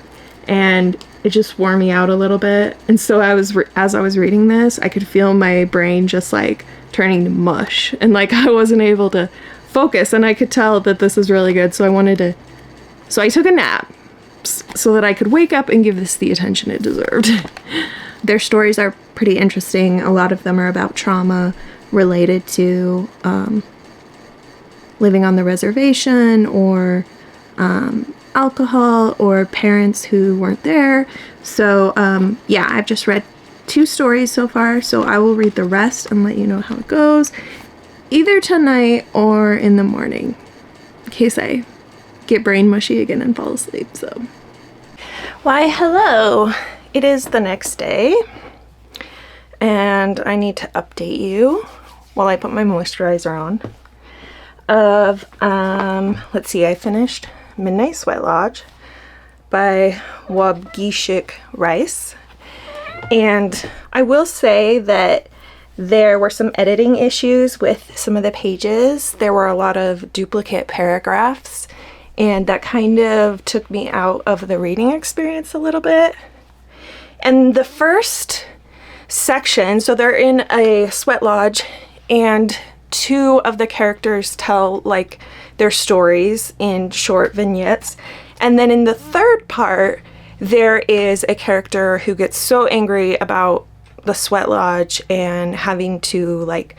and it just wore me out a little bit. And so as I was reading this, I could feel my brain just like turning to mush, and like I wasn't able to focus, and I could tell that this is really good. So I took a nap so that I could wake up and give this the attention it deserved. Their stories are pretty interesting. A lot of them are about trauma related to living on the reservation, or alcohol, or parents who weren't there. So yeah, I've just read 2 stories so far, so I will read the rest and let you know how it goes, either tonight or in the morning, in case I get brain mushy again and fall asleep. So why, hello, it is the next day, and I need to update you while I put my moisturizer on of let's see, I finished Midnight Sweat Lodge by Wabgishik Rice, and I will say that there were some editing issues with some of the pages. There were a lot of duplicate paragraphs, and that kind of took me out of the reading experience a little bit. And the first section, so they're in a sweat lodge, and 2 of the characters tell like their stories in short vignettes. And then in the third part, there is a character who gets so angry about the sweat lodge and having to like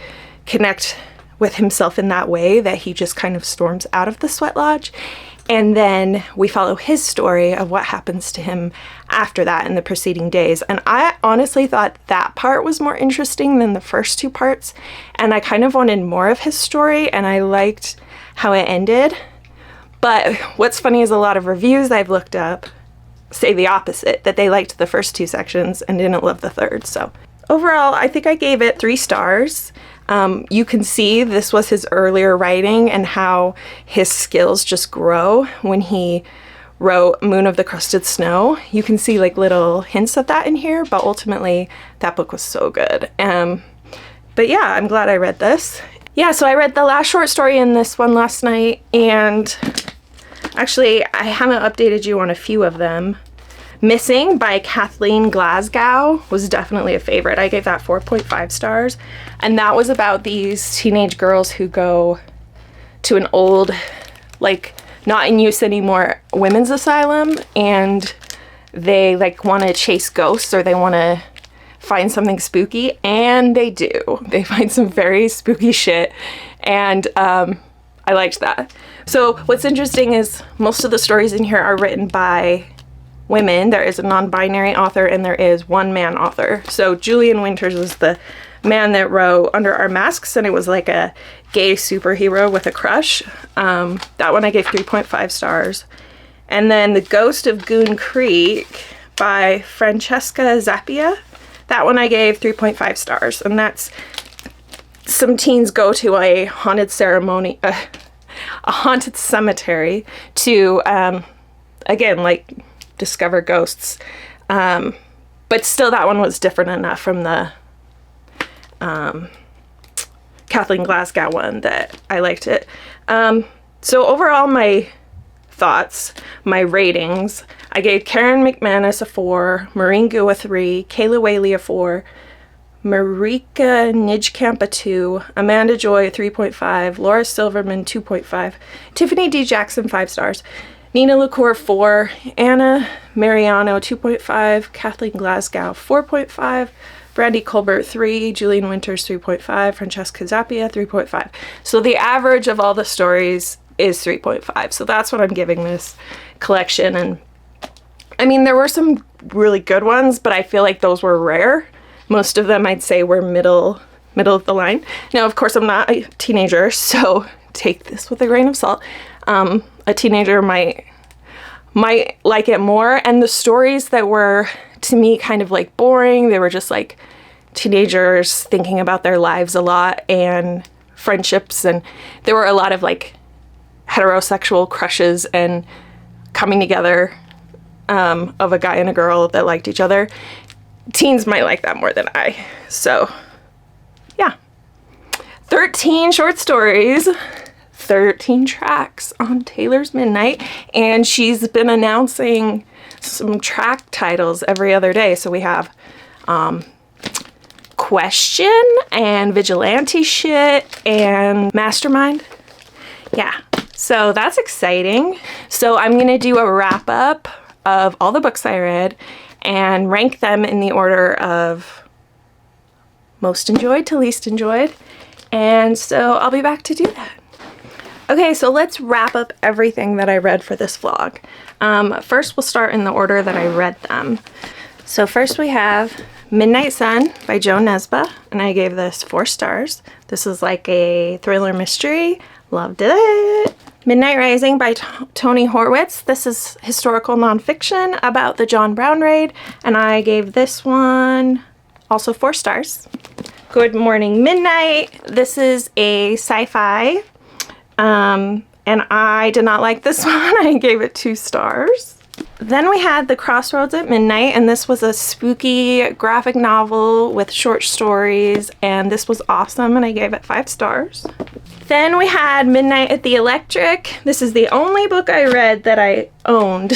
connect with himself in that way that he just kind of storms out of the sweat lodge. And then we follow his story of what happens to him after that in the preceding days. And I honestly thought that part was more interesting than the first 2 parts, and I kind of wanted more of his story, and I liked how it ended. But what's funny is a lot of reviews I've looked up say the opposite, that they liked the first 2 sections and didn't love the third. So overall, I think I gave it 3 stars. You can see this was his earlier writing and how his skills just grow when he wrote Moon of the Crusted Snow. You can see like little hints of that in here, but ultimately that book was so good. But yeah, I'm glad I read this. Yeah, so I read the last short story in this one last night, and actually I haven't updated you on a few of them. Missing by Kathleen Glasgow was definitely a favorite. I gave that 4.5 stars. And that was about these teenage girls who go to an old, like, not in use anymore women's asylum, and they like want to chase ghosts, or they want to find something spooky, and they do. They find some very spooky shit, and I liked that. So what's interesting is most of the stories in here are written by women. There is a non-binary author and there is one man author. So Julian Winters was the man that wrote Under Our Masks, and it was like a gay superhero with a crush. That one I gave 3.5 stars. And then The Ghost of Goon Creek by Francesca Zappia. That one I gave 3.5 stars, and that's some teens go to a haunted ceremony, a haunted cemetery to, again, like discover ghosts. But still that one was different enough from the Kathleen Glasgow one that I liked it. So overall, my thoughts, my ratings, I gave Karen McManus a 4, Maureen Gu a 3, Kayla Whaley a 4, Marika Nijkamp a 2, Amanda Joy a 3.5, Laura Silverman 2.5, Tiffany D. Jackson 5 stars, Nina LaCour 4, Anna Mariano 2.5, Kathleen Glasgow 4.5, Brandy Colbert 3, Julian Winters 3.5, Francesca Zappia 3.5. So the average of all the stories is 3.5. So that's what I'm giving this collection. And I mean, there were some really good ones, but I feel like those were rare. Most of them I'd say were middle of the line. Now, of course, I'm not a teenager, so take this with a grain of salt. A teenager might like it more. And the stories that were, to me, kind of like boring, they were just like teenagers thinking about their lives a lot and friendships, and there were a lot of like heterosexual crushes and coming together of a guy and a girl that liked each other. Teens might like that more than I. So yeah, 13 short stories, 13 tracks on Taylor's Midnight, and she's been announcing some track titles every other day. So we have Question and Vigilante Shit and Mastermind. Yeah, so that's exciting. So I'm gonna do a wrap up of all the books I read and rank them in the order of most enjoyed to least enjoyed. And so I'll be back to do that. Okay, so let's wrap up everything that I read for this vlog. First, we'll start in the order that I read them. So first we have Midnight Sun by Jo Nesbø, and I gave this 4 stars. This is like a thriller mystery. Loved it. Midnight Rising by Tony Horwitz. This is historical nonfiction about the John Brown raid, and I gave this one also 4 stars. Good Morning Midnight. This is a sci-fi, and I did not like this one. I gave it 2 stars. Then we had The Crossroads at Midnight, and this was a spooky graphic novel with short stories, and this was awesome, and I gave it 5 stars. Then we had Midnight at the Electric. This is the only book I read that I owned,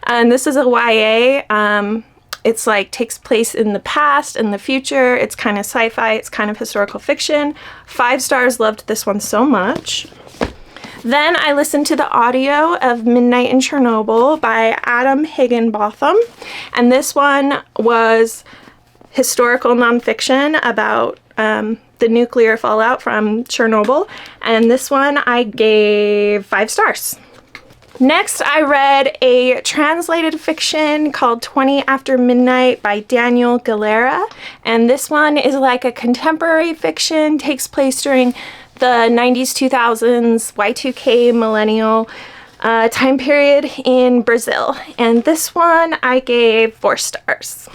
and this is a YA. It's like takes place in the past and the future. It's kind of sci-fi, it's kind of historical fiction. 5 stars, loved this one so much. Then I listened to the audio of Midnight in Chernobyl by Adam Higginbotham, and this one was historical nonfiction about the nuclear fallout from Chernobyl, and this one I gave 5 stars. Next, I read a translated fiction called 20 After Midnight by Daniel Galera, and this one is like a contemporary fiction, takes place during the 90s, 2000s, Y2K millennial time period in Brazil, and this one I gave 4 stars.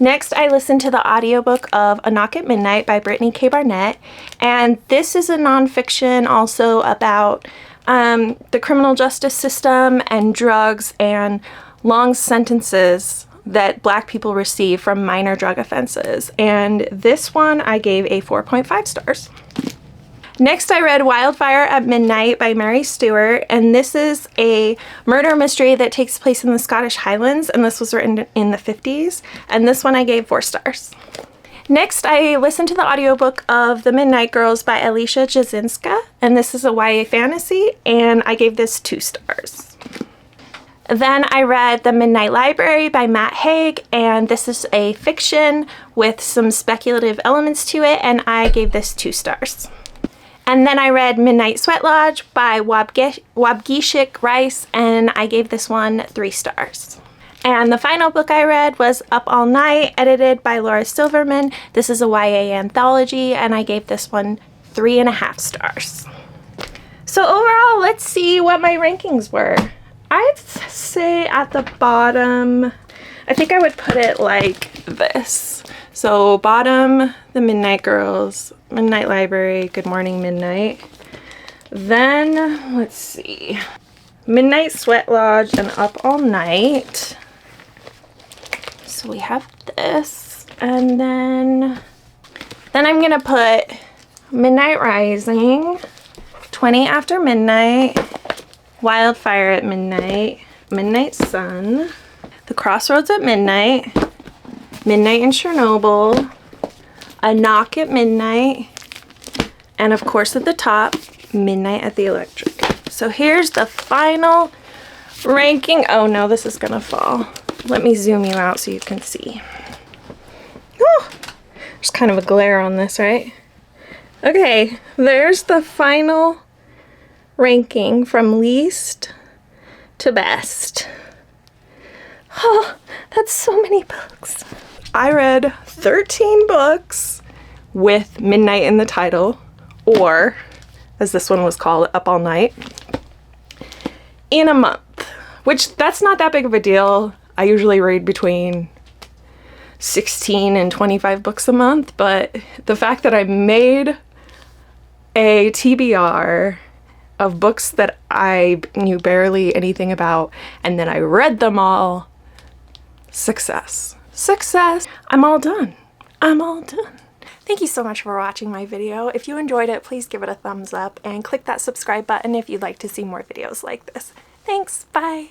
Next, I listened to the audiobook of A Knock at Midnight by Brittany K. Barnett, and this is a nonfiction also about the criminal justice system and drugs and long sentences that Black people receive from minor drug offenses, and this one I gave a 4.5 stars. Next, I read Wildfire at Midnight by Mary Stewart, and this is a murder mystery that takes place in the Scottish Highlands, and this was written in the 50s, and this one I gave 4 stars. Next, I listened to the audiobook of The Midnight Girls by Alicia Jasinska, and this is a YA fantasy, and I gave this 2 stars. Then I read The Midnight Library by Matt Haig, and this is a fiction with some speculative elements to it, and I gave this 2 stars. And then I read Midnight Sweat Lodge by Wabgishik Rice, and I gave this one 3 stars. And the final book I read was Up All Night, edited by Laura Silverman. This is a YA anthology, and I gave this one 3.5 stars. So overall, let's see what my rankings were. I'd say at the bottom, I think I would put it like this. So bottom, the Midnight Girls, Midnight Library, Good Morning Midnight. Then, let's see, Midnight Sweat Lodge and Up All Night. So we have this. And then I'm gonna put Midnight Rising, 20 After Midnight, Wildfire at Midnight, Midnight Sun, The Crossroads at Midnight, Midnight in Chernobyl, A Knock at Midnight, and of course at the top, Midnight at the Electric. So here's the final ranking. Oh no, this is gonna fall. Let me zoom you out so you can see. Oh, there's kind of a glare on this, right? Okay, there's the final ranking from least to best. Oh, that's so many books. I read 13 books with Midnight in the title, or as this one was called, Up All Night, in a month, which that's not that big of a deal. I usually read between 16 and 25 books a month, but the fact that I made a TBR of books that I knew barely anything about, and then I read them all, success. Success. I'm all done. I'm all done. Thank you so much for watching my video. If you enjoyed it, please give it a thumbs up and click that subscribe button if you'd like to see more videos like this. Thanks, bye.